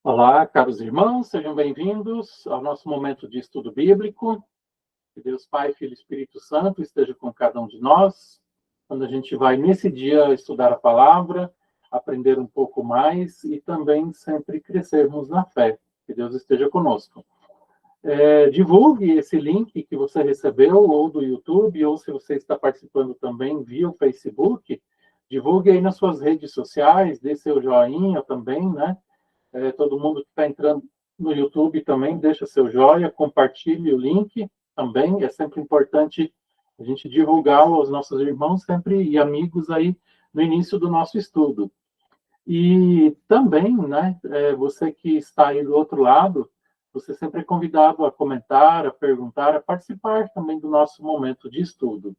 Olá, caros irmãos, sejam bem-vindos ao nosso momento de estudo bíblico. Que Deus Pai, Filho e Espírito Santo esteja com cada um de nós, quando a gente vai, nesse dia, estudar a palavra, aprender um pouco mais e também sempre crescermos na fé. Que Deus esteja conosco. Divulgue esse link que você recebeu, ou do YouTube, ou se você está participando também via o Facebook, divulgue aí nas suas redes sociais, dê seu joinha também, né? Todo mundo que está entrando no YouTube também, deixa seu joia, compartilhe o link também. É sempre importante a gente divulgar aos nossos irmãos sempre e amigos aí no início do nosso estudo. E também, né, você que está aí do outro lado, você sempre é convidado a comentar, a perguntar, a participar também do nosso momento de estudo.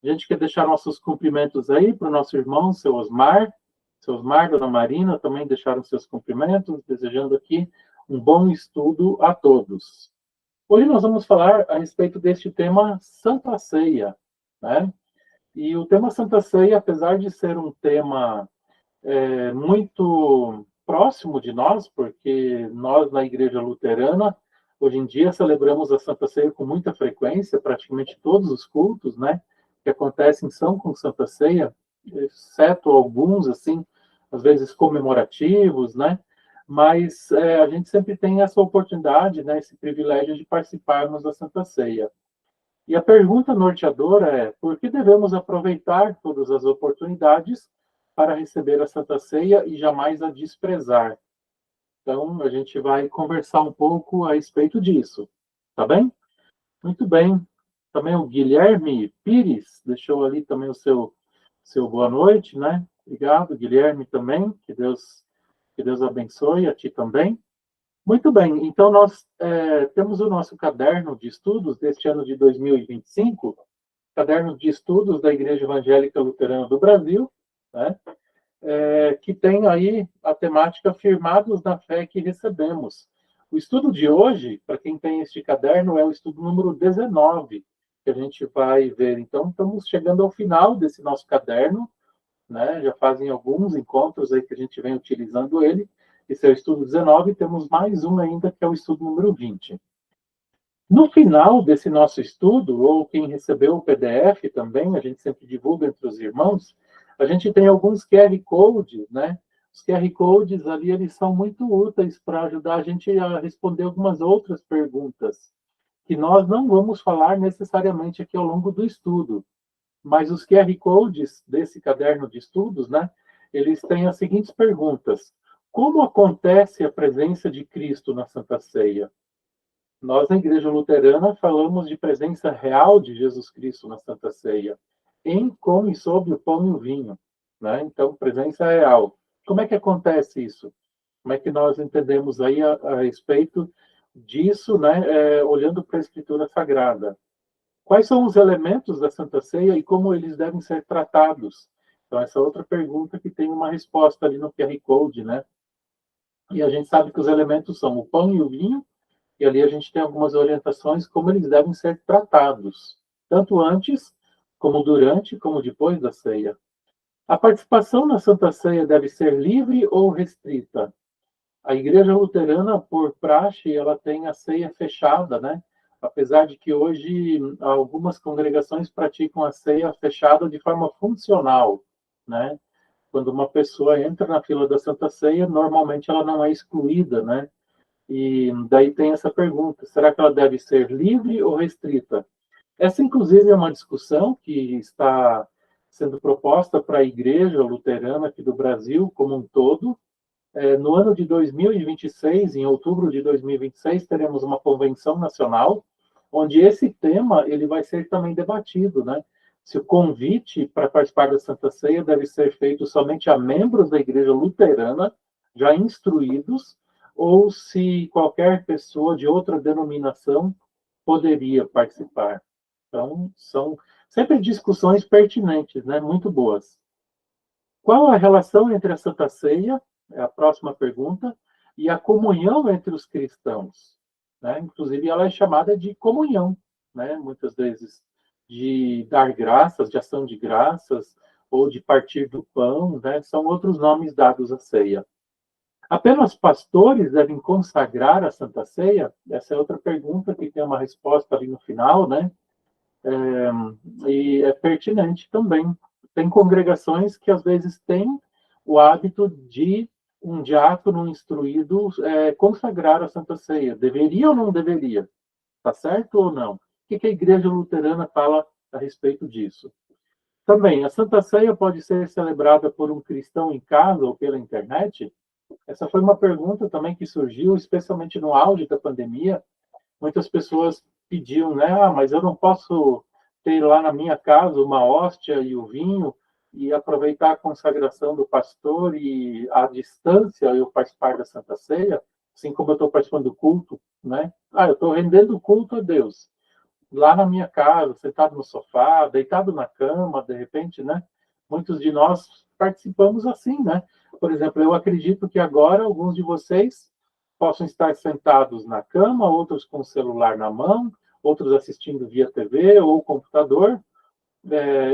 A gente quer deixar nossos cumprimentos aí para o nosso irmão, seu Osmar, dona Marina, também deixaram seus cumprimentos, desejando aqui um bom estudo a todos. Hoje nós vamos falar a respeito deste tema Santa Ceia, né? E o tema Santa Ceia, apesar de ser um tema muito próximo de nós, porque nós na Igreja Luterana, hoje em dia, celebramos a Santa Ceia com muita frequência, praticamente todos os cultos, né, que acontecem são com Santa Ceia, exceto alguns, assim, às vezes comemorativos, né, mas a gente sempre tem essa oportunidade, né, esse privilégio de participarmos da Santa Ceia. E a pergunta norteadora é: por que devemos aproveitar todas as oportunidades para receber a Santa Ceia e jamais a desprezar? Então, a gente vai conversar um pouco a respeito disso, tá bem? Muito bem. Também o Guilherme Pires deixou ali também o seu boa noite, né? Obrigado, Guilherme, também. Que Deus abençoe a ti também. Muito bem, então nós temos o nosso caderno de estudos deste ano de 2025, caderno de estudos da Igreja Evangélica Luterana do Brasil, né? Que tem aí a temática Firmados na Fé que Recebemos. O estudo de hoje, para quem tem este caderno, é o estudo número 19, que a gente vai ver. Então, estamos chegando ao final desse nosso caderno, né? Já fazem alguns encontros aí que a gente vem utilizando ele. Esse é o estudo 19, temos mais um ainda, que é o estudo número 20. No final desse nosso estudo, ou quem recebeu o PDF também, a gente sempre divulga entre os irmãos, a gente tem alguns QR Codes, né? Os QR Codes ali, eles são muito úteis para ajudar a gente a responder algumas outras perguntas, que nós não vamos falar necessariamente aqui ao longo do estudo. Mas os QR Codes desse caderno de estudos, né? Eles têm as seguintes perguntas: como acontece a presença de Cristo na Santa Ceia? Nós, na Igreja Luterana, falamos de presença real de Jesus Cristo na Santa Ceia, em, com e sob o pão e o vinho, né? Então, presença real. Como é que acontece isso? Como é que nós entendemos aí a respeito disso, né? Olhando para a Escritura Sagrada. Quais são os elementos da Santa Ceia e como eles devem ser tratados? Então, essa outra pergunta que tem uma resposta ali no QR Code, né? E a gente sabe que os elementos são o pão e o vinho, e ali a gente tem algumas orientações como eles devem ser tratados, tanto antes, como durante, como depois da ceia. A participação na Santa Ceia deve ser livre ou restrita? A Igreja Luterana, por praxe, ela tem a ceia fechada, né? Apesar de que hoje algumas congregações praticam a ceia fechada de forma funcional, né? Quando uma pessoa entra na fila da Santa Ceia, normalmente ela não é excluída, né? E daí tem essa pergunta: será que ela deve ser livre ou restrita? Essa, inclusive, é uma discussão que está sendo proposta para a Igreja Luterana aqui do Brasil como um todo. No ano de 2026, em outubro de 2026, teremos uma convenção nacional, onde esse tema ele vai ser também debatido, né? Se o convite para participar da Santa Ceia deve ser feito somente a membros da Igreja Luterana, já instruídos, ou se qualquer pessoa de outra denominação poderia participar. Então, são sempre discussões pertinentes, né? Muito boas. Qual a relação entre a Santa Ceia, é a próxima pergunta, e a comunhão entre os cristãos? Né? Inclusive, ela é chamada de comunhão, né? Muitas vezes, de dar graças, de ação de graças, ou de partir do pão, né? São outros nomes dados à ceia. Apenas pastores devem consagrar a Santa Ceia? Essa é outra pergunta que tem uma resposta ali no final, né? E é pertinente também. Tem congregações que às vezes têm o hábito de um diácono instruído consagrar a Santa Ceia. Deveria ou não deveria? Tá certo ou não? O que a Igreja Luterana fala a respeito disso? Também, a Santa Ceia pode ser celebrada por um cristão em casa ou pela internet? Essa foi uma pergunta também que surgiu, especialmente no auge da pandemia. Muitas pessoas pediam, né? Ah, mas eu não posso ter lá na minha casa uma hóstia e o vinho e aproveitar a consagração do pastor e à distância eu participar da Santa Ceia, assim como eu estou participando do culto, né? Ah, eu estou rendendo o culto a Deus lá na minha casa, sentado no sofá, deitado na cama, de repente, né? Muitos de nós participamos assim, né? Por exemplo, eu acredito que agora alguns de vocês possam estar sentados na cama, outros com o celular na mão, outros assistindo via TV ou computador,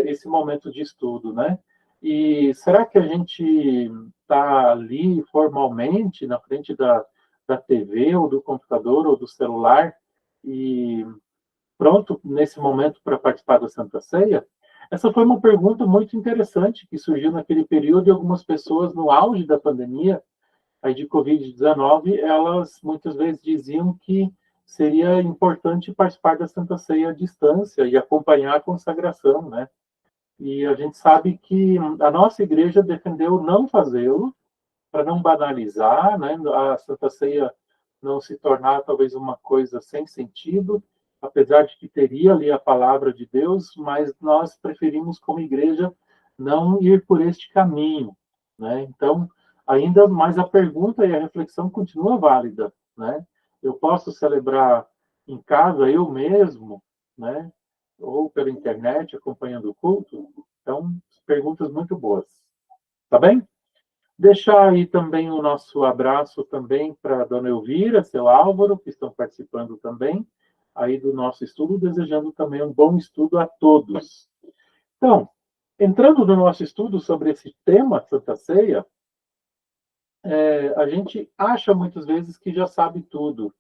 esse momento de estudo, né? E será que a gente está ali formalmente na frente da TV ou do computador ou do celular e pronto nesse momento para participar da Santa Ceia? Essa foi uma pergunta muito interessante que surgiu naquele período e algumas pessoas no auge da pandemia aí de Covid-19, elas muitas vezes diziam que seria importante participar da Santa Ceia à distância e acompanhar a consagração, né? E a gente sabe que a nossa igreja defendeu não fazê-lo, para não banalizar, né? A Santa Ceia não se tornar talvez uma coisa sem sentido, apesar de que teria ali a palavra de Deus, mas nós preferimos como igreja não ir por este caminho, né? Então, ainda mais a pergunta e a reflexão continua válida, né? Eu posso celebrar em casa eu mesmo, né? Ou pela internet acompanhando o culto? Então, perguntas muito boas. Tá bem? Deixar aí também o nosso abraço também para a dona Elvira, seu Álvaro, que estão participando também aí do nosso estudo, desejando também um bom estudo a todos. Então, entrando no nosso estudo sobre esse tema, Santa Ceia, a gente acha muitas vezes que já sabe tudo,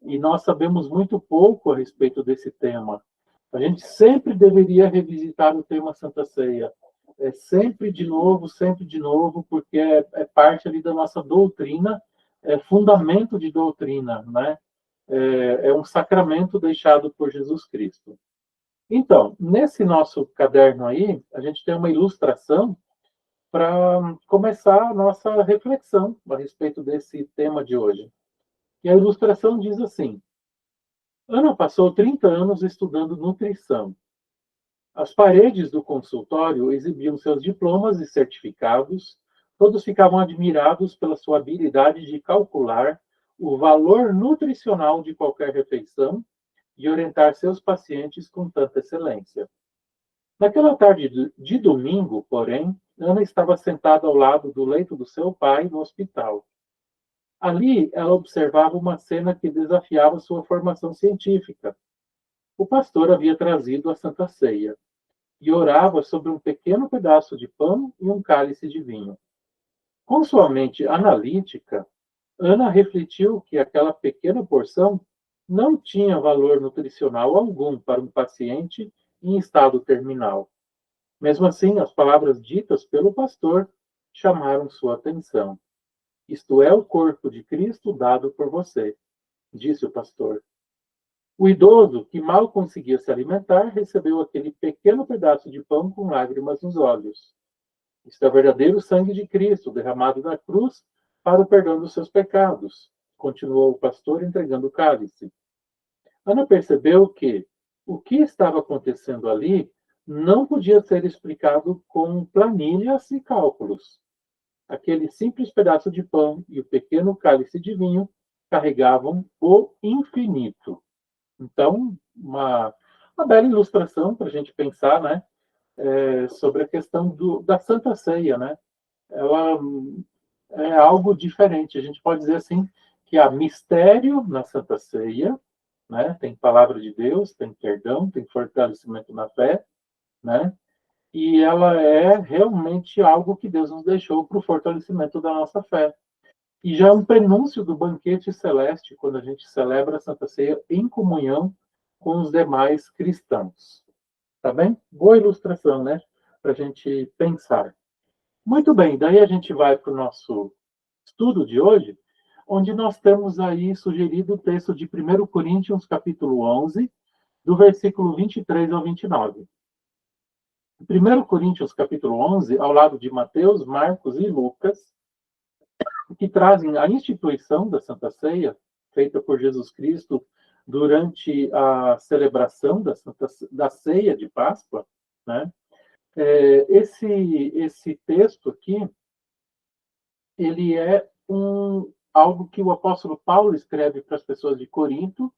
e nós sabemos muito pouco a respeito desse tema. A gente sempre deveria revisitar o tema Santa Ceia, sempre de novo, porque é parte ali da nossa doutrina, é fundamento de doutrina, né? É um sacramento deixado por Jesus Cristo. Então, nesse nosso caderno aí, a gente tem uma ilustração para começar a nossa reflexão a respeito desse tema de hoje. E a ilustração diz assim: Ana passou 30 anos estudando nutrição. As paredes do consultório exibiam seus diplomas e certificados. Todos ficavam admirados pela sua habilidade de calcular o valor nutricional de qualquer refeição e orientar seus pacientes com tanta excelência. Naquela tarde de domingo, porém, Ana estava sentada ao lado do leito do seu pai no hospital. Ali, ela observava uma cena que desafiava sua formação científica. O pastor havia trazido a Santa Ceia e orava sobre um pequeno pedaço de pão e um cálice de vinho. Com sua mente analítica, Ana refletiu que aquela pequena porção não tinha valor nutricional algum para um paciente em estado terminal. Mesmo assim, as palavras ditas pelo pastor chamaram sua atenção. Isto é o corpo de Cristo dado por você, disse o pastor. O idoso, que mal conseguia se alimentar, recebeu aquele pequeno pedaço de pão com lágrimas nos olhos. Isto é o verdadeiro sangue de Cristo, derramado na cruz para o perdão dos seus pecados, continuou o pastor entregando o cálice. Ana percebeu que o que estava acontecendo ali não podia ser explicado com planilhas e cálculos. Aquele simples pedaço de pão e o pequeno cálice de vinho carregavam o infinito. Então, uma bela ilustração para a gente pensar, né, sobre a questão da Santa Ceia, né? Ela é algo diferente. A gente pode dizer assim que há mistério na Santa Ceia, né? Tem palavra de Deus, tem perdão, tem fortalecimento na fé, né? E ela é realmente algo que Deus nos deixou para o fortalecimento da nossa fé. E já é um prenúncio do banquete celeste, quando a gente celebra a Santa Ceia em comunhão com os demais cristãos. Tá bem? Boa ilustração, né? Para a gente pensar. Muito bem, daí a gente vai para o nosso estudo de hoje, onde nós temos aí sugerido o texto de 1 Coríntios, capítulo 11, do versículo 23 ao 29. 1 Coríntios, capítulo 11, ao lado de Mateus, Marcos e Lucas, que trazem a instituição da Santa Ceia, feita por Jesus Cristo durante a celebração da ceia de Páscoa, né? Esse texto aqui, ele é algo que o apóstolo Paulo escreve para as pessoas de Corinto,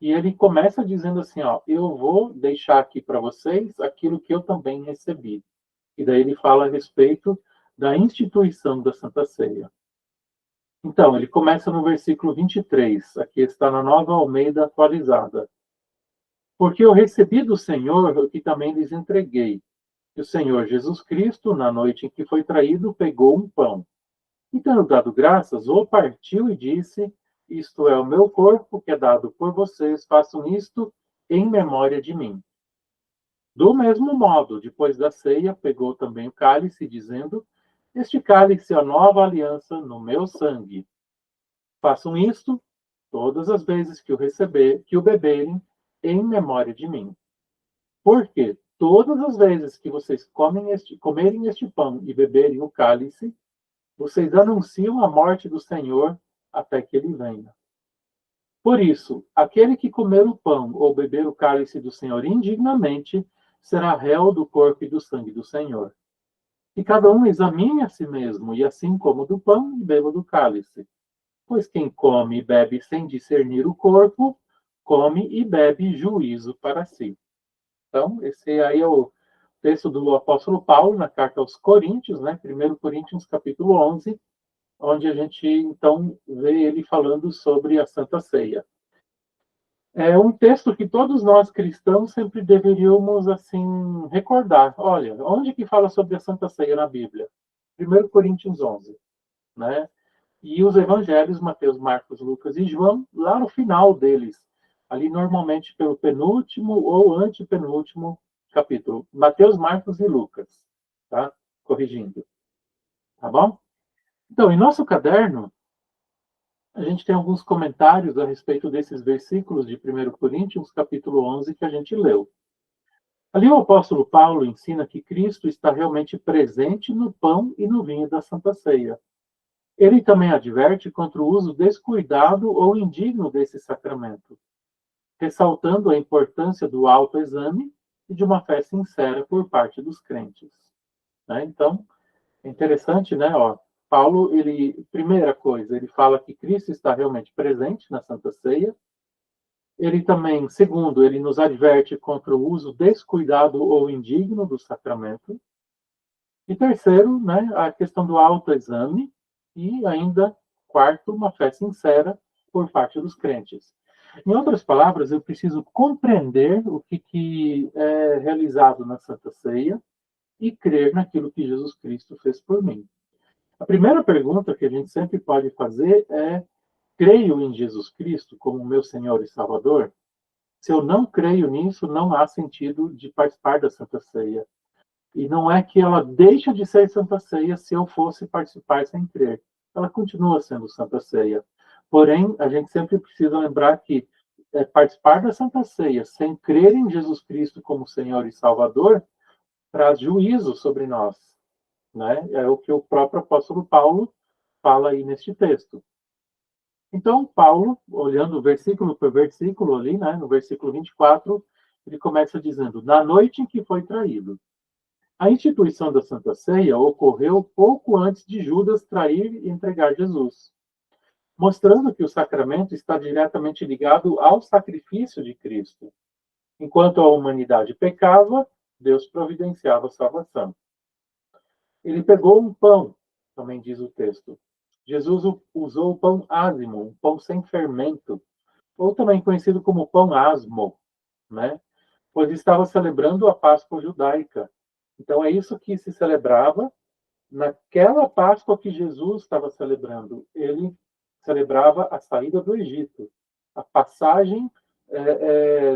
e ele começa dizendo assim, ó, eu vou deixar aqui para vocês aquilo que eu também recebi. E daí ele fala a respeito da instituição da Santa Ceia. Então, ele começa no versículo 23, aqui está na Nova Almeida atualizada. Porque eu recebi do Senhor o que também lhes entreguei. Que o Senhor Jesus Cristo, na noite em que foi traído, pegou um pão. E tendo dado graças, o partiu e disse, isto é o meu corpo, que é dado por vocês, façam isto em memória de mim. Do mesmo modo, depois da ceia, pegou também o cálice, dizendo, este cálice é a nova aliança no meu sangue. Façam isto todas as vezes que o beberem, em memória de mim. Porque todas as vezes que vocês comerem este pão e beberem o cálice, vocês anunciam a morte do Senhor até que ele venha. Por isso, aquele que comer o pão ou beber o cálice do Senhor indignamente, será réu do corpo e do sangue do Senhor. E cada um examine a si mesmo, e assim como do pão e beba do cálice. Pois quem come e bebe sem discernir o corpo, come e bebe juízo para si. Então, esse aí é o texto do apóstolo Paulo na carta aos Coríntios, né? 1 Coríntios, capítulo 11, onde a gente, então, vê ele falando sobre a Santa Ceia. É um texto que todos nós cristãos sempre deveríamos, assim, recordar. Olha, onde que fala sobre a Santa Ceia na Bíblia? 1 Coríntios 11, né? E os evangelhos, Mateus, Marcos, Lucas e João, lá no final deles, ali normalmente pelo penúltimo ou antepenúltimo capítulo. Mateus, Marcos e Lucas, tá? Corrigindo. Tá bom? Então, em nosso caderno, a gente tem alguns comentários a respeito desses versículos de 1 Coríntios, capítulo 11, que a gente leu. Ali o apóstolo Paulo ensina que Cristo está realmente presente no pão e no vinho da Santa Ceia. Ele também adverte contra o uso descuidado ou indigno desse sacramento, ressaltando a importância do autoexame e de uma fé sincera por parte dos crentes. Né? Então, é interessante, né? Ó, Paulo, primeira coisa, ele fala que Cristo está realmente presente na Santa Ceia. Ele também, segundo, ele nos adverte contra o uso descuidado ou indigno do sacramento. E terceiro, né, a questão do autoexame. E ainda, quarto, uma fé sincera por parte dos crentes. Em outras palavras, eu preciso compreender o que é realizado na Santa Ceia e crer naquilo que Jesus Cristo fez por mim. A primeira pergunta que a gente sempre pode fazer é: creio em Jesus Cristo como meu Senhor e Salvador? Se eu não creio nisso, não há sentido de participar da Santa Ceia. E não é que ela deixa de ser Santa Ceia se eu fosse participar sem crer. Ela continua sendo Santa Ceia. Porém, a gente sempre precisa lembrar que participar da Santa Ceia sem crer em Jesus Cristo como Senhor e Salvador traz juízo sobre nós. Né? É o que o próprio apóstolo Paulo fala aí neste texto. Então, Paulo, olhando versículo por versículo ali, né, no versículo 24, ele começa dizendo, na noite em que foi traído. A instituição da Santa Ceia ocorreu pouco antes de Judas trair e entregar Jesus, mostrando que o sacramento está diretamente ligado ao sacrifício de Cristo. Enquanto a humanidade pecava, Deus providenciava a salvação. Ele pegou um pão, também diz o texto. Jesus usou o pão ázimo, um pão sem fermento, ou também conhecido como pão asmo, né? Pois estava celebrando a Páscoa judaica. Então é isso que se celebrava naquela Páscoa que Jesus estava celebrando, ele celebrava a saída do Egito, a passagem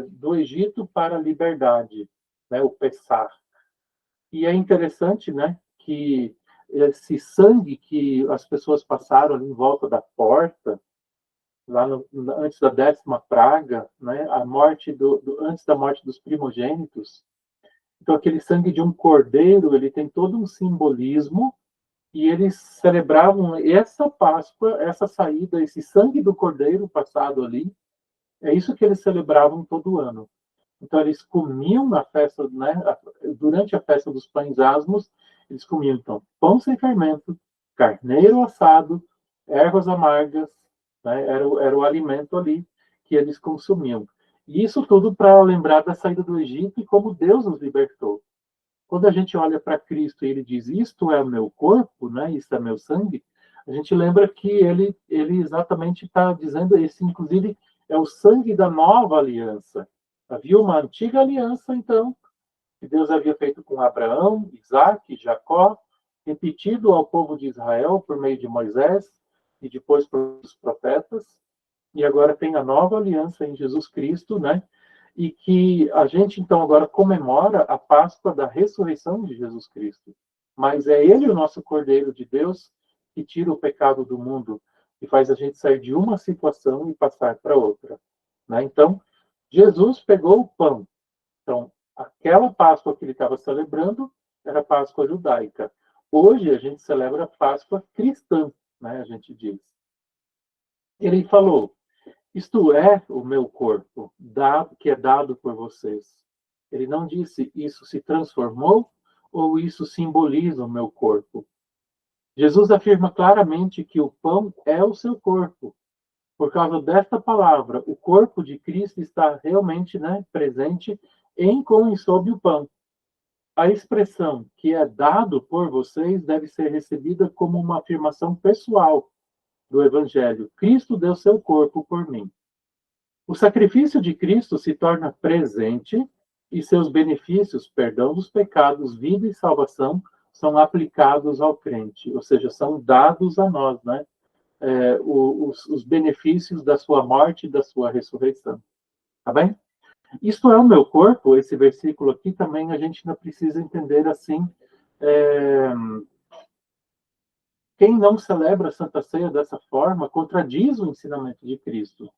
do Egito para a liberdade, né, o Pessah. E é interessante, né, que esse sangue que as pessoas passaram ali em volta da porta, lá antes da 10ª praga, né, a morte antes da morte dos primogênitos. Então, aquele sangue de um cordeiro, ele tem todo um simbolismo, e eles celebravam essa Páscoa, essa saída, esse sangue do cordeiro passado ali, é isso que eles celebravam todo ano. Então, eles comiam na festa, né, durante a festa dos pães asmos, eles comiam, então, pão sem fermento, carneiro assado, ervas amargas, né, era o alimento ali que eles consumiam. E isso tudo para lembrar da saída do Egito e como Deus nos libertou. Quando a gente olha para Cristo e ele diz, isto é o meu corpo, né, isto é meu sangue, a gente lembra que ele exatamente está dizendo, esse inclusive é o sangue da nova aliança. Havia uma antiga aliança, então, que Deus havia feito com Abraão, Isaac, Jacó, repetido ao povo de Israel por meio de Moisés e depois pelos profetas, e agora tem a nova aliança em Jesus Cristo, né? E que a gente então agora comemora a Páscoa da ressurreição de Jesus Cristo. Mas é ele o nosso Cordeiro de Deus que tira o pecado do mundo e faz a gente sair de uma situação e passar para outra, né? Então, Jesus pegou o pão. Então, aquela Páscoa que ele estava celebrando era a Páscoa judaica. Hoje a gente celebra a Páscoa cristã, né? A gente diz. Ele falou: isto é o meu corpo, que é dado por vocês. Ele não disse isso se transformou ou isso simboliza o meu corpo. Jesus afirma claramente que o pão é o seu corpo. Por causa desta palavra, o corpo de Cristo está realmente, né, presente em como e sob o pão. A expressão que é dado por vocês deve ser recebida como uma afirmação pessoal do Evangelho. Cristo deu seu corpo por mim. O sacrifício de Cristo se torna presente e seus benefícios, perdão dos pecados, vida e salvação, são aplicados ao crente, ou seja, são dados a nós, né? Os benefícios da sua morte e da sua ressurreição. Tá bem? Isto é o meu corpo, esse versículo aqui também a gente não precisa entender assim. É, quem não celebra a Santa Ceia dessa forma contradiz o ensinamento de Cristo.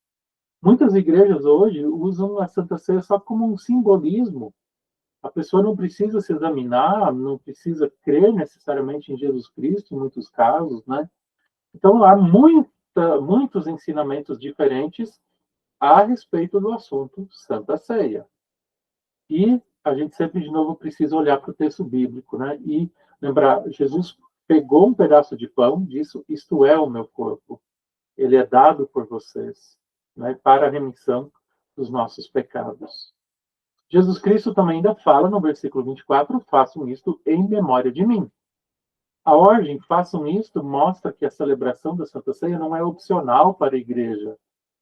Muitas igrejas hoje usam a Santa Ceia só como um simbolismo. A pessoa não precisa se examinar, não precisa crer necessariamente em Jesus Cristo, em muitos casos, né? Então, há muitos ensinamentos diferentes a respeito do assunto Santa Ceia. E a gente sempre, de novo, precisa olhar para o texto bíblico, né? E lembrar, Jesus pegou um pedaço de pão, disse, isto é o meu corpo. Ele é dado por vocês, né, para a remissão dos nossos pecados. Jesus Cristo também ainda fala no versículo 24, façam isto em memória de mim. A ordem, façam isto, mostra que a celebração da Santa Ceia não é opcional para a igreja.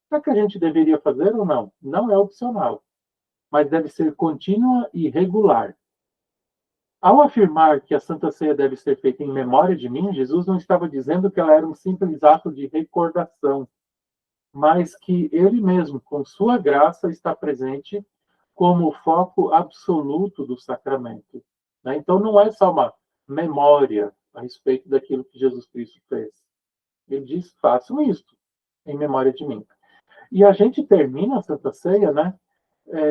Será que a gente deveria fazer ou não? Não é opcional, mas deve ser contínua e regular. Ao afirmar que a Santa Ceia deve ser feita em memória de mim, Jesus não estava dizendo que ela era um simples ato de recordação, mas que ele mesmo, com sua graça, está presente como o foco absoluto do sacramento. Né? Então, não é só uma memória a respeito daquilo que Jesus Cristo fez. Ele diz, façam isto em memória de mim. E a gente termina a Santa Ceia, né,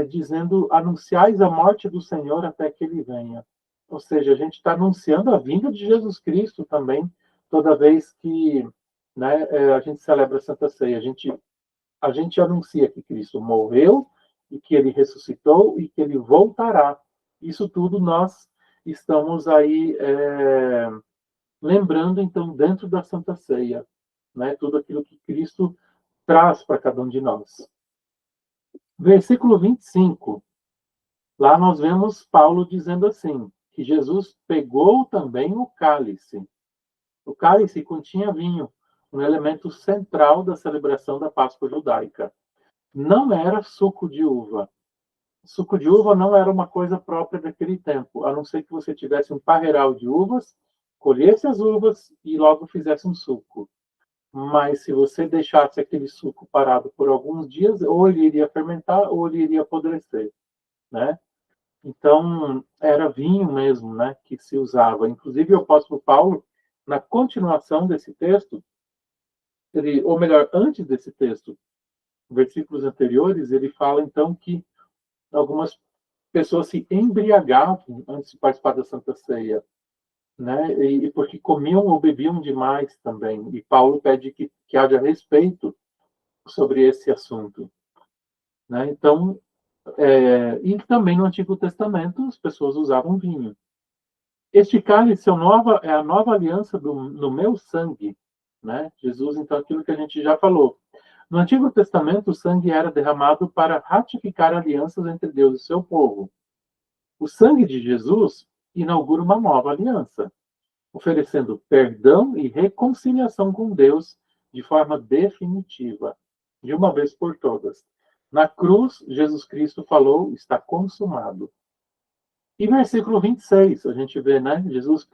dizendo, anunciais a morte do Senhor até que ele venha. Ou seja, a gente está anunciando a vinda de Jesus Cristo também, toda vez que, né, a gente celebra a Santa Ceia. A gente anuncia que Cristo morreu e que ele ressuscitou e que ele voltará. Isso tudo nós estamos aí lembrando, então, dentro da Santa Ceia, né? Tudo aquilo que Cristo traz para cada um de nós. Versículo 25. Lá nós vemos Paulo dizendo assim, que Jesus pegou também o cálice. O cálice continha vinho, um elemento central da celebração da Páscoa judaica. Não era suco de uva. Suco de uva não era uma coisa própria daquele tempo, a não ser que você tivesse um parreiral de uvas colhesse as uvas e logo fizesse um suco. Mas se você deixasse aquele suco parado por alguns dias, ou ele iria fermentar ou ele iria apodrecer, né? Então, era vinho mesmo, né, que se usava. Inclusive, o apóstolo Paulo, na continuação desse texto, ou melhor, antes desse texto, versículos anteriores, ele fala então que algumas pessoas se embriagavam antes de participar da Santa Ceia, né? E porque comiam ou bebiam demais também. E Paulo pede que haja respeito sobre esse assunto, né? Então, e também no Antigo Testamento as pessoas usavam vinho. Este cálice é a nova aliança no meu sangue, né? Jesus, então, aquilo que a gente já falou. No Antigo Testamento, o sangue era derramado para ratificar alianças entre Deus e seu povo. O sangue de Jesus inaugura uma nova aliança, oferecendo perdão e reconciliação com Deus de forma definitiva, de uma vez por todas. Na cruz, Jesus Cristo falou: está consumado. E versículo 26, a gente vê, né, Jesus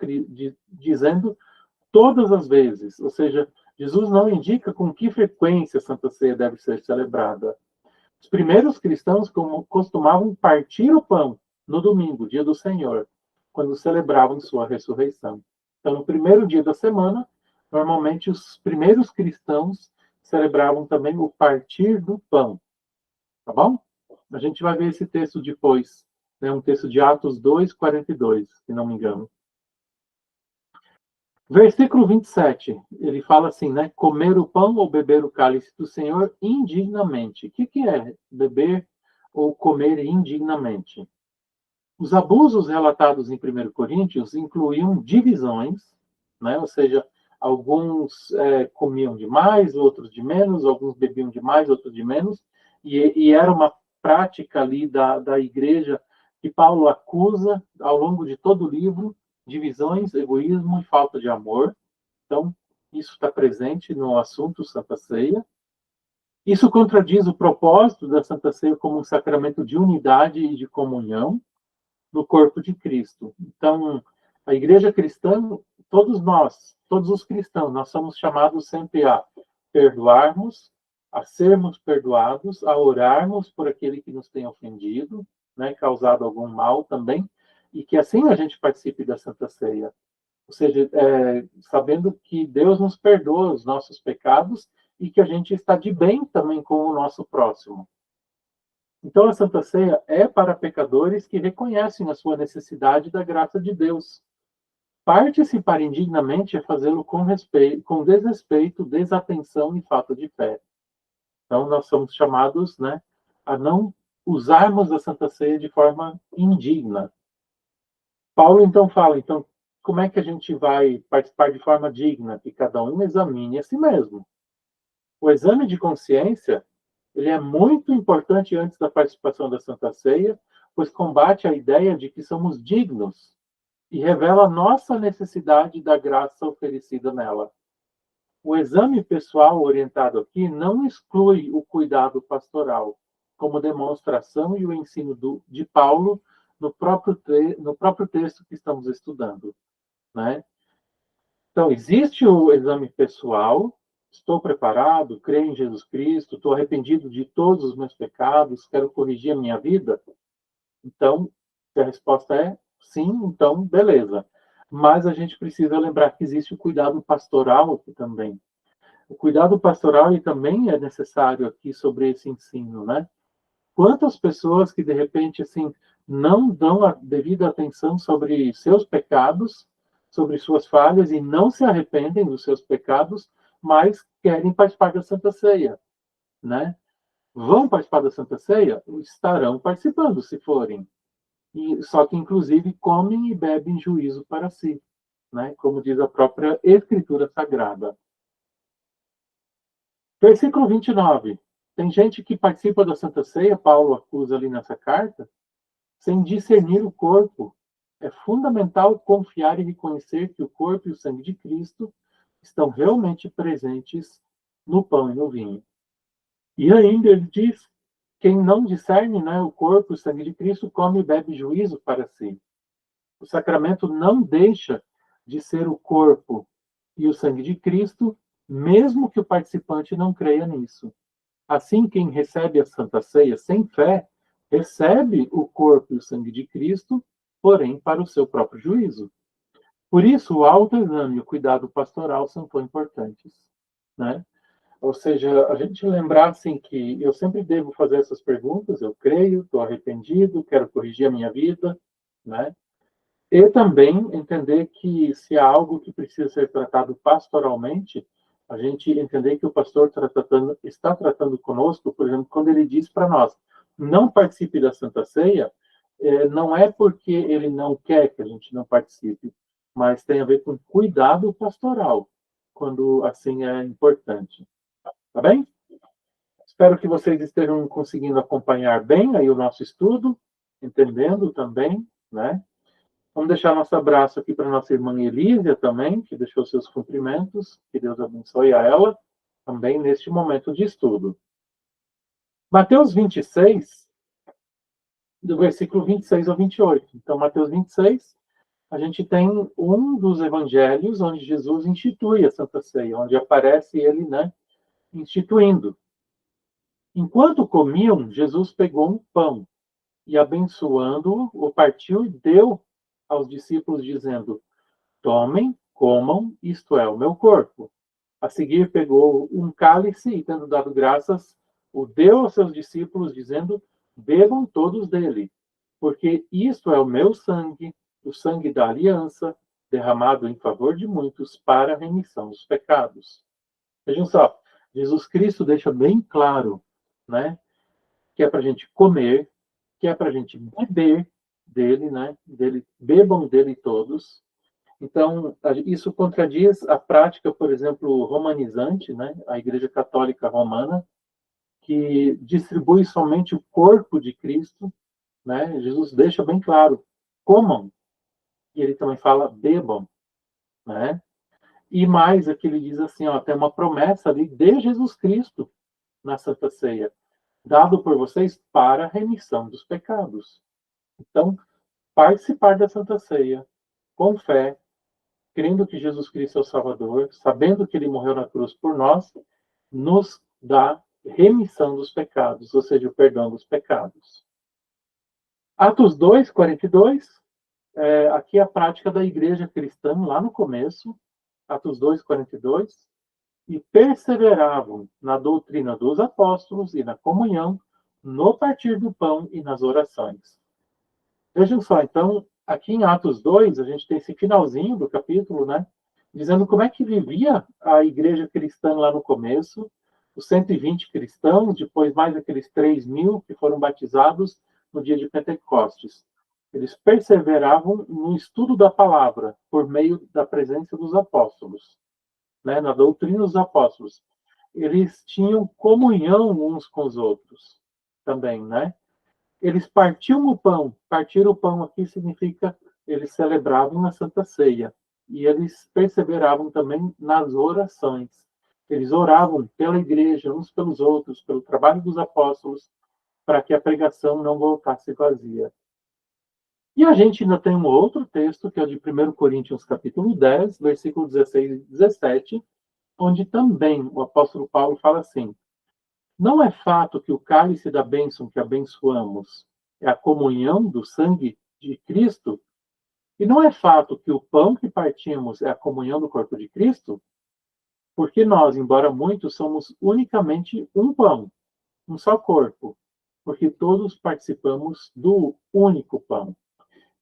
dizendo todas as vezes, ou seja, Jesus não indica com que frequência a Santa Ceia deve ser celebrada. Os primeiros cristãos costumavam partir o pão no domingo, dia do Senhor, quando celebravam sua ressurreição. Então, no primeiro dia da semana, normalmente os primeiros cristãos celebravam também o partir do pão. Tá bom? A gente vai ver esse texto depois, né? Um texto de Atos 2:42, se não me engano. Versículo 27, ele fala assim, né? Comer o pão ou beber o cálice do Senhor indignamente. O que é beber ou comer indignamente? Os abusos relatados em 1 Coríntios incluíam divisões, né? Ou seja, alguns comiam de mais, outros de menos, alguns bebiam de mais, outros de menos, e era uma prática ali da igreja que Paulo acusa ao longo de todo o livro, divisões, egoísmo e falta de amor. Então, isso está presente no assunto Santa Ceia. Isso contradiz o propósito da Santa Ceia como um sacramento de unidade e de comunhão no corpo de Cristo. Então, a igreja cristã, todos nós, todos os cristãos, nós somos chamados sempre a perdoarmos, a sermos perdoados, a orarmos por aquele que nos tem ofendido, né, causado algum mal também, e que assim a gente participe da Santa Ceia. Ou seja, sabendo que Deus nos perdoa os nossos pecados e que a gente está de bem também com o nosso próximo. Então, a Santa Ceia é para pecadores que reconhecem a sua necessidade da graça de Deus. Participar indignamente é fazê-lo com desrespeito, desatenção e falta de fé. Então, nós somos chamados, né, a não usarmos a Santa Ceia de forma indigna. Paulo, então, fala, então, como é que a gente vai participar de forma digna? Que cada um examine a si mesmo. O exame de consciência ele é muito importante antes da participação da Santa Ceia, pois combate a ideia de que somos dignos e revela a nossa necessidade da graça oferecida nela. O exame pessoal orientado aqui não exclui o cuidado pastoral, como demonstração e o ensino de Paulo no próprio texto que estamos estudando, né? Então, existe o exame pessoal, estou preparado, creio em Jesus Cristo, estou arrependido de todos os meus pecados, quero corrigir a minha vida? Então, se a resposta é sim, então, beleza. Mas a gente precisa lembrar que existe o cuidado pastoral aqui também. O cuidado pastoral e também é necessário aqui sobre esse ensino, né? Quantas pessoas que, de repente, assim, não dão a devida atenção sobre seus pecados, sobre suas falhas e não se arrependem dos seus pecados, mas querem participar da Santa Ceia, né? Vão participar da Santa Ceia? Estarão participando, se forem. Só que, inclusive, comem e bebem juízo para si, né? Como diz a própria Escritura Sagrada. Versículo 29. Tem gente que participa da Santa Ceia, Paulo acusa ali nessa carta, sem discernir o corpo. É fundamental confiar e reconhecer que o corpo e o sangue de Cristo estão realmente presentes no pão e no vinho. E ainda ele diz: quem não discerne, né, o corpo e o sangue de Cristo come e bebe juízo para si. O sacramento não deixa de ser o corpo e o sangue de Cristo, mesmo que o participante não creia nisso. Assim, quem recebe a Santa Ceia sem fé, recebe o corpo e o sangue de Cristo, porém para o seu próprio juízo. Por isso, o autoexame e o cuidado pastoral são tão importantes, né? Ou seja, a gente lembrar assim que eu sempre devo fazer essas perguntas, eu creio, estou arrependido, quero corrigir a minha vida, né? E também entender que se há algo que precisa ser tratado pastoralmente, a gente entender que o pastor está tratando conosco, por exemplo, quando ele diz para nós, não participe da Santa Ceia, não é porque ele não quer que a gente não participe, mas tem a ver com cuidado pastoral, quando assim é importante. Tá bem? Espero que vocês estejam conseguindo acompanhar bem aí o nosso estudo, entendendo também, né? Vamos deixar nosso abraço aqui para nossa irmã Elísia também, que deixou seus cumprimentos. Que Deus abençoe a ela também neste momento de estudo. Mateus 26, do versículo 26 ao 28. Então, Mateus 26, a gente tem um dos evangelhos onde Jesus institui a Santa Ceia, onde aparece ele, né, instituindo. Enquanto comiam, Jesus pegou um pão e, abençoando-o, o partiu e deu aos discípulos, dizendo: tomem, comam, isto é o meu corpo. A seguir pegou um cálice e, tendo dado graças, o deu aos seus discípulos, dizendo: bebam todos dele, porque isto é o meu sangue, o sangue da aliança, derramado em favor de muitos para a remissão dos pecados. Vejam só, Jesus Cristo deixa bem claro, né, que é para a gente comer, que é para a gente beber dele, né, dele, bebam dele todos. Então, isso contradiz a prática, por exemplo, romanizante, né, a Igreja Católica Romana, que distribui somente o corpo de Cristo, né? Jesus deixa bem claro, comam, e ele também fala bebam, né? E mais, aqui ele diz assim, ó, tem uma promessa ali de Jesus Cristo na Santa Ceia, dado por vocês para a remissão dos pecados. Então, participar da Santa Ceia com fé, crendo que Jesus Cristo é o Salvador, sabendo que ele morreu na cruz por nós, nos dá remissão dos pecados, ou seja, o perdão dos pecados. Atos 2, 42, aqui é a prática da igreja cristã, lá no começo, Atos 2, 42, e perseveravam na doutrina dos apóstolos e na comunhão, no partir do pão e nas orações. Vejam só, então, aqui em Atos 2, a gente tem esse finalzinho do capítulo, né? Dizendo como é que vivia a igreja cristã lá no começo, os 120 cristãos, depois mais aqueles 3.000 que foram batizados no dia de Pentecostes. Eles perseveravam no estudo da palavra, por meio da presença dos apóstolos, né? Na doutrina dos apóstolos. Eles tinham comunhão uns com os outros também, né? Eles partiam o pão. Partir o pão aqui significa eles celebravam a Santa Ceia. E eles perseveravam também nas orações. Eles oravam pela igreja, uns pelos outros, pelo trabalho dos apóstolos, para que a pregação não voltasse vazia. E a gente ainda tem um outro texto, que é o de 1 Coríntios, capítulo 10, versículo 16 e 17, onde também o apóstolo Paulo fala assim: não é fato que o cálice da bênção que abençoamos é a comunhão do sangue de Cristo? E não é fato que o pão que partimos é a comunhão do corpo de Cristo? Porque nós, embora muitos, somos unicamente um pão, um só corpo, porque todos participamos do único pão.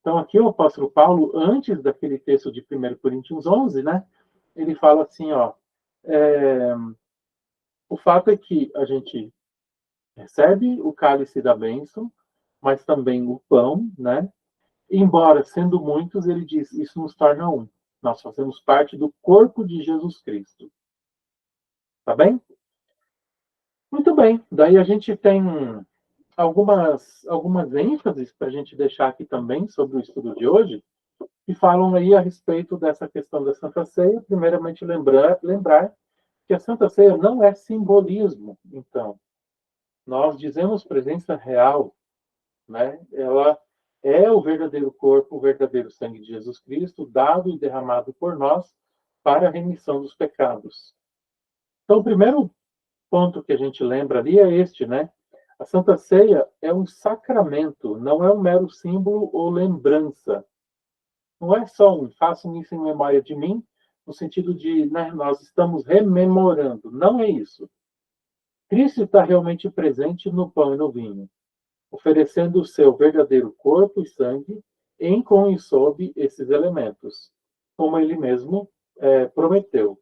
Então, aqui o apóstolo Paulo, antes daquele texto de 1 Coríntios 11, né, ele fala assim, ó, o fato é que a gente recebe o cálice da bênção, mas também o pão, né? Embora sendo muitos, ele diz, isso nos torna um. Nós fazemos parte do corpo de Jesus Cristo. Tá bem? Muito bem. Daí a gente tem algumas ênfases para a gente deixar aqui também sobre o estudo de hoje, que falam aí a respeito dessa questão da Santa Ceia. Primeiramente, lembrar que a Santa Ceia não é simbolismo. Então, nós dizemos presença real, né? Ela é o verdadeiro corpo, o verdadeiro sangue de Jesus Cristo, dado e derramado por nós para a remissão dos pecados. Então, o primeiro ponto que a gente lembra ali é este, né? A Santa Ceia é um sacramento, não é um mero símbolo ou lembrança. Não é só um façam isso em memória de mim, no sentido de, né, nós estamos rememorando. Não é isso. Cristo está realmente presente no pão e no vinho, oferecendo o seu verdadeiro corpo e sangue em com e sob esses elementos, como ele mesmo prometeu.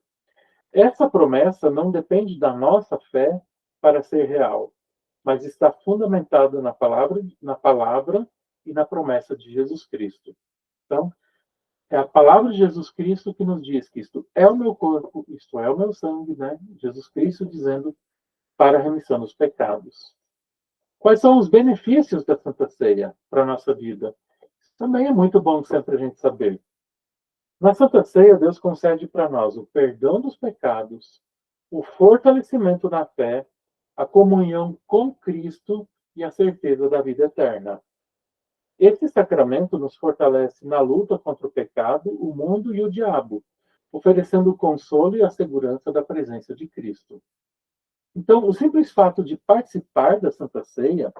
Essa promessa não depende da nossa fé para ser real, mas está fundamentada na palavra e na promessa de Jesus Cristo. Então, é a palavra de Jesus Cristo que nos diz que isto é o meu corpo, isto é o meu sangue, né? Jesus Cristo dizendo para a remissão dos pecados. Quais são os benefícios da Santa Ceia para a nossa vida? Isso também é muito bom sempre a gente saber. Na Santa Ceia, Deus concede para nós o perdão dos pecados, o fortalecimento da fé, a comunhão com Cristo e a certeza da vida eterna. Esse sacramento nos fortalece na luta contra o pecado, o mundo e o diabo, oferecendo o consolo e a segurança da presença de Cristo. Então, o simples fato de participar da Santa Ceia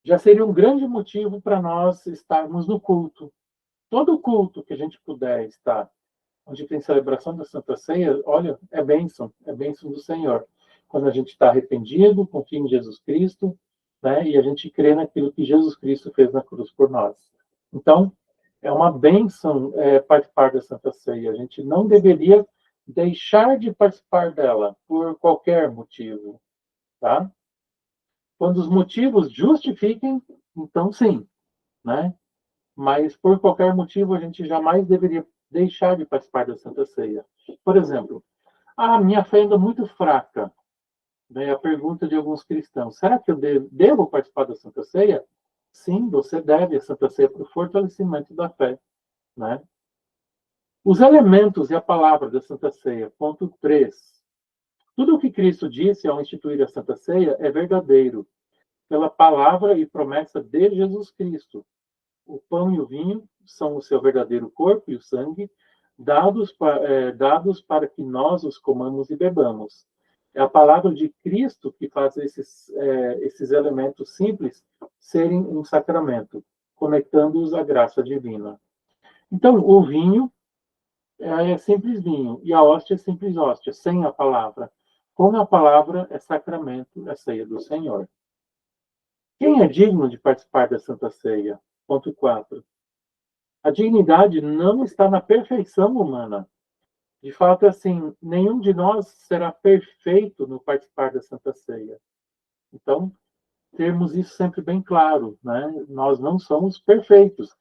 já seria um grande motivo para nós estarmos no culto. Todo culto que a gente puder estar, onde tem celebração da Santa Ceia, olha, é bênção do Senhor. Quando a gente está arrependido, confia em Jesus Cristo, né, e a gente crê naquilo que Jesus Cristo fez na cruz por nós. Então, é uma bênção participar da Santa Ceia. A gente não deveria deixar de participar dela por qualquer motivo, tá? Quando os motivos justifiquem, então sim, né? Mas por qualquer motivo a gente jamais deveria deixar de participar da Santa Ceia. Por exemplo, minha fé anda muito fraca. Daí a pergunta de alguns cristãos: será que eu devo participar da Santa Ceia? Sim, você deve a Santa Ceia para o fortalecimento da fé, né? Os elementos e a palavra da Santa Ceia. Ponto 3. Tudo o que Cristo disse ao instituir a Santa Ceia é verdadeiro, pela palavra e promessa de Jesus Cristo. O pão e o vinho são o seu verdadeiro corpo e o sangue, dados para que nós os comamos e bebamos. É a palavra de Cristo que faz esses elementos simples serem um sacramento, conectando-os à graça divina. Então, o vinho é simples vinho e a hóstia é simples hóstia, sem a palavra. Com a palavra é sacramento, é ceia do Senhor. Quem é digno de participar da Santa Ceia? Ponto 4. A dignidade não está na perfeição humana. De fato, assim, nenhum de nós será perfeito no participar da Santa Ceia. Então, termos isso sempre bem claro, né? Nós não somos perfeitos.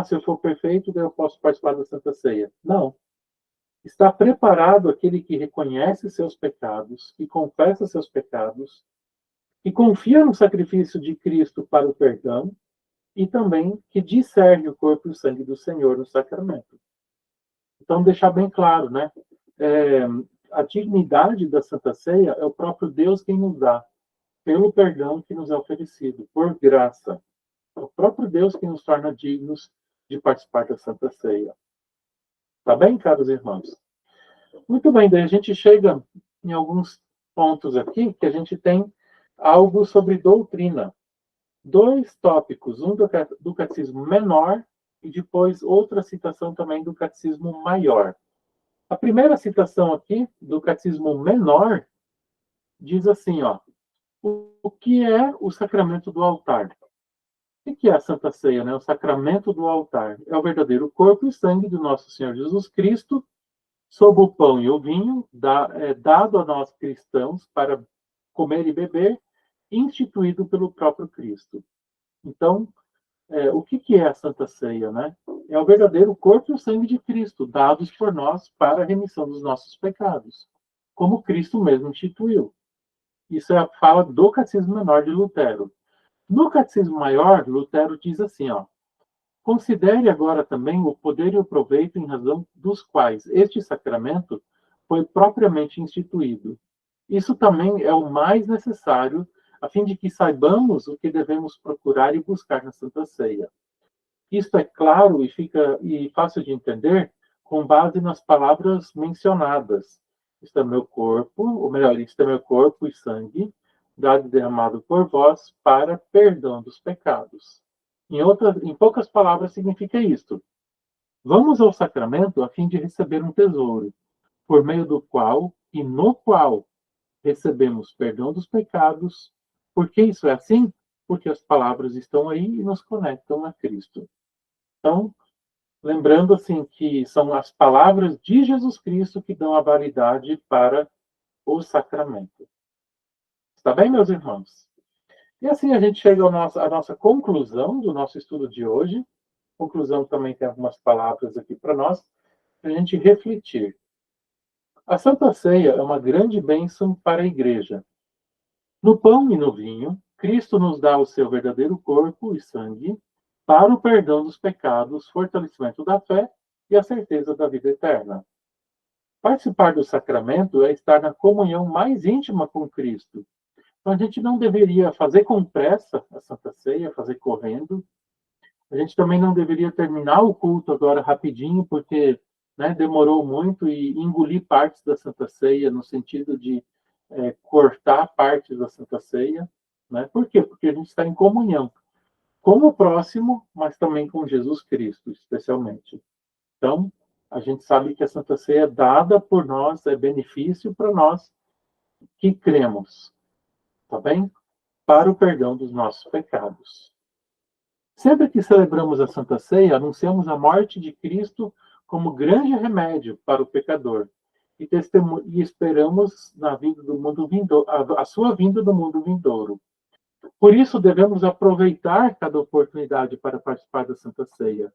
Se eu for perfeito, daí eu posso participar da Santa Ceia. Não. Está preparado aquele que reconhece seus pecados, que confessa seus pecados, que confia no sacrifício de Cristo para o perdão e também que discerne o corpo e o sangue do Senhor no sacramento. Então, deixar bem claro, né? A dignidade da Santa Ceia é o próprio Deus quem nos dá, pelo perdão que nos é oferecido, por graça. É o próprio Deus que nos torna dignos de participar da Santa Ceia. Tá bem, caros irmãos? Muito bem, daí a gente chega em alguns pontos aqui que a gente tem algo sobre doutrina. 2 tópicos, um do Catecismo Menor e depois outra citação também do Catecismo Maior. A primeira citação aqui do Catecismo Menor diz assim, o que é o sacramento do altar? O que é a Santa Ceia, né? O sacramento do altar é o verdadeiro corpo e sangue do nosso Senhor Jesus Cristo, sob o pão e o vinho, dado a nós cristãos para comer e beber, instituído pelo próprio Cristo. Então, o que é a Santa Ceia, né? É o verdadeiro corpo e o sangue de Cristo, dados por nós para a remissão dos nossos pecados, como Cristo mesmo instituiu. Isso é a fala do Catecismo Menor de Lutero. No Catecismo Maior, Lutero diz assim, considere agora também o poder e o proveito em razão dos quais este sacramento foi propriamente instituído. Isso também é o mais necessário a fim de que saibamos o que devemos procurar e buscar na Santa Ceia. Isto é claro e fácil de entender com base nas palavras mencionadas. Isto é meu corpo, ou melhor, isto é meu corpo e sangue, dado e derramado por vós para perdão dos pecados. Em poucas palavras, significa isto. Vamos ao sacramento a fim de receber um tesouro, por meio do qual e no qual recebemos perdão dos pecados. Por que isso é assim? Porque as palavras estão aí e nos conectam a Cristo. Então, lembrando assim que são as palavras de Jesus Cristo que dão a validade para o sacramento. Está bem, meus irmãos? E assim a gente chega à nossa conclusão do nosso estudo de hoje. Conclusão também tem algumas palavras aqui para nós, para a gente refletir. A Santa Ceia é uma grande bênção para a Igreja. No pão e no vinho, Cristo nos dá o seu verdadeiro corpo e sangue para o perdão dos pecados, fortalecimento da fé e a certeza da vida eterna. Participar do sacramento é estar na comunhão mais íntima com Cristo. Então, a gente não deveria fazer com pressa a Santa Ceia, fazer correndo. A gente também não deveria terminar o culto agora rapidinho, porque demorou muito e engolir partes da Santa Ceia, no sentido de cortar partes da Santa Ceia. Né? Por quê? Porque a gente está em comunhão com o próximo, mas também com Jesus Cristo, especialmente. Então, a gente sabe que a Santa Ceia é dada por nós, é benefício para nós que cremos, tá bem? Para o perdão dos nossos pecados. Sempre que celebramos a Santa Ceia, anunciamos a morte de Cristo como grande remédio para o pecador e esperamos na vinda do mundo vindouro, a sua vinda do mundo vindouro. Por isso, devemos aproveitar cada oportunidade para participar da Santa Ceia,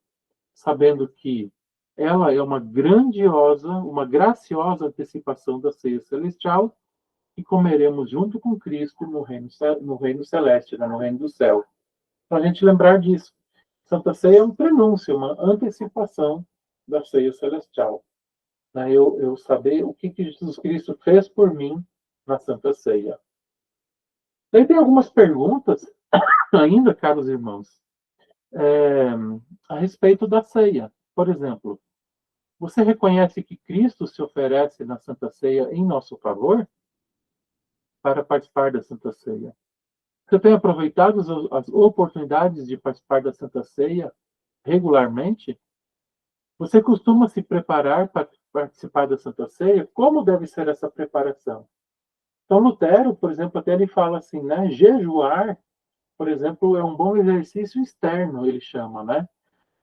sabendo que ela é uma graciosa antecipação da ceia celestial e comeremos junto com Cristo no reino celeste, no reino do céu. Para a gente lembrar disso. Santa Ceia é um prenúncio, uma antecipação da ceia celestial. Eu saber o que Jesus Cristo fez por mim na Santa Ceia. Daí tem algumas perguntas ainda, caros irmãos, a respeito da ceia. Por exemplo, você reconhece que Cristo se oferece na Santa Ceia em nosso favor para participar da Santa Ceia? Você tem aproveitado as oportunidades de participar da Santa Ceia regularmente? Você costuma se preparar para participar da Santa Ceia? Como deve ser essa preparação? Então, Lutero, por exemplo, até ele fala assim, né? Jejuar, por exemplo, é um bom exercício externo, ele chama, né?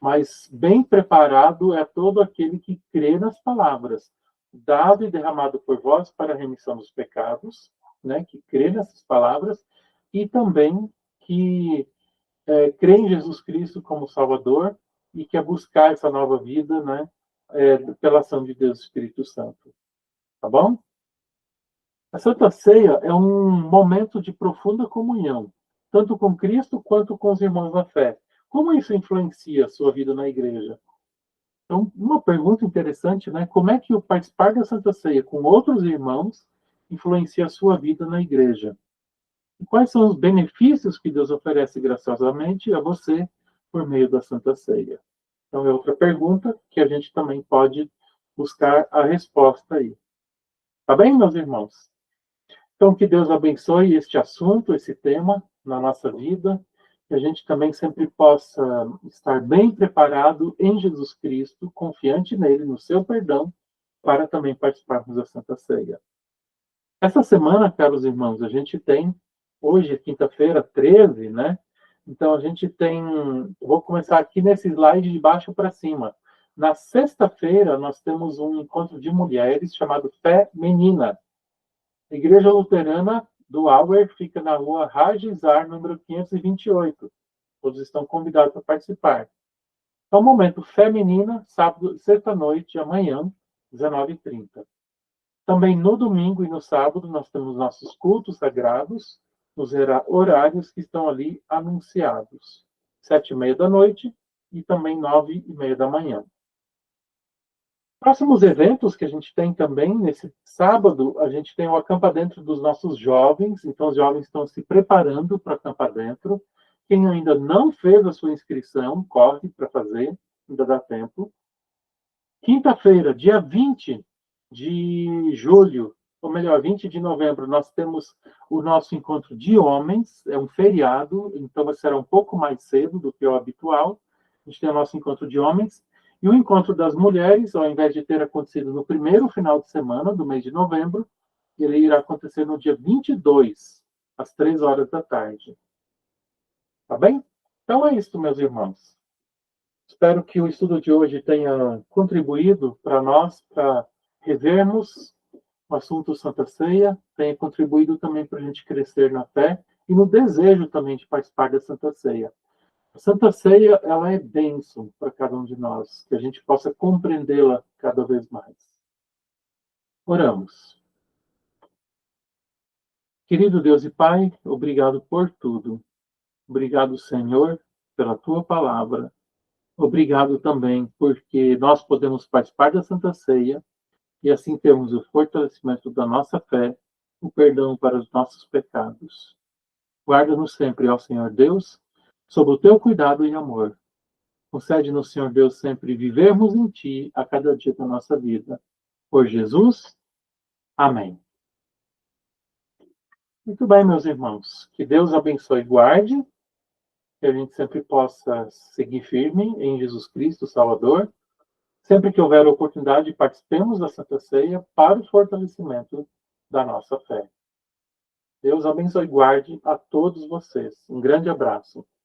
Mas bem preparado é todo aquele que crê nas palavras, dado e derramado por vós para a remissão dos pecados, né? Que crê nessas palavras e também que crê em Jesus Cristo como Salvador e quer buscar essa nova vida, né? Pela ação de Deus Espírito Santo. Tá bom? A Santa Ceia é um momento de profunda comunhão, tanto com Cristo quanto com os irmãos da fé. Como isso influencia a sua vida na igreja? Então, uma pergunta interessante, né? Como é que o participar da Santa Ceia com outros irmãos influencia a sua vida na igreja? E quais são os benefícios que Deus oferece graciosamente a você por meio da Santa Ceia? Então, é outra pergunta que a gente também pode buscar a resposta aí. Tá bem, meus irmãos? Então, que Deus abençoe este assunto, esse tema na nossa vida, que a gente também sempre possa estar bem preparado em Jesus Cristo, confiante nele, no seu perdão, para também participarmos da Santa Ceia. Essa semana, caros irmãos, a gente tem, hoje, quinta-feira, 13, né? Então, a gente tem, vou começar aqui nesse slide de baixo para cima. Na sexta-feira, nós temos um encontro de mulheres chamado Fé Menina. A Igreja Luterana do Auer fica na rua Ragizar, número 528. Todos estão convidados para participar. Então, momento feminina, sábado, sexta-noite, amanhã, 19h30. Também no domingo e no sábado, nós temos nossos cultos sagrados, nos horários que estão ali anunciados. 7h30 da noite e também 9h30 da manhã. Próximos eventos que a gente tem também, nesse sábado, a gente tem o Acampa Dentro dos nossos jovens, então os jovens estão se preparando para Acampa Dentro. Quem ainda não fez a sua inscrição, corre para fazer, ainda dá tempo. Quinta-feira, dia 20 de julho, ou melhor, 20 de novembro, nós temos o nosso encontro de homens, é um feriado, então será um pouco mais cedo do que o habitual. A gente tem o nosso encontro de homens. E o encontro das mulheres, ao invés de ter acontecido no primeiro final de semana do mês de novembro, ele irá acontecer no dia 22, às 3 horas da tarde. Tá bem? Então é isso, meus irmãos. Espero que o estudo de hoje tenha contribuído para nós, para revermos o assunto Santa Ceia, tenha contribuído também para a gente crescer na fé e no desejo também de participar da Santa Ceia. A Santa Ceia, ela é bênção para cada um de nós, que a gente possa compreendê-la cada vez mais. Oramos. Querido Deus e Pai, obrigado por tudo. Obrigado, Senhor, pela tua palavra. Obrigado também porque nós podemos participar da Santa Ceia e assim termos o fortalecimento da nossa fé, o perdão para os nossos pecados. Guarda-nos sempre, ó Senhor Deus, sob o teu cuidado e amor. Concede-nos, Senhor Deus, sempre vivermos em Ti a cada dia da nossa vida. Por Jesus. Amém. Muito bem, meus irmãos. Que Deus abençoe e guarde, que a gente sempre possa seguir firme em Jesus Cristo, Salvador. Sempre que houver oportunidade, participemos da Santa Ceia para o fortalecimento da nossa fé. Deus abençoe e guarde a todos vocês. Um grande abraço.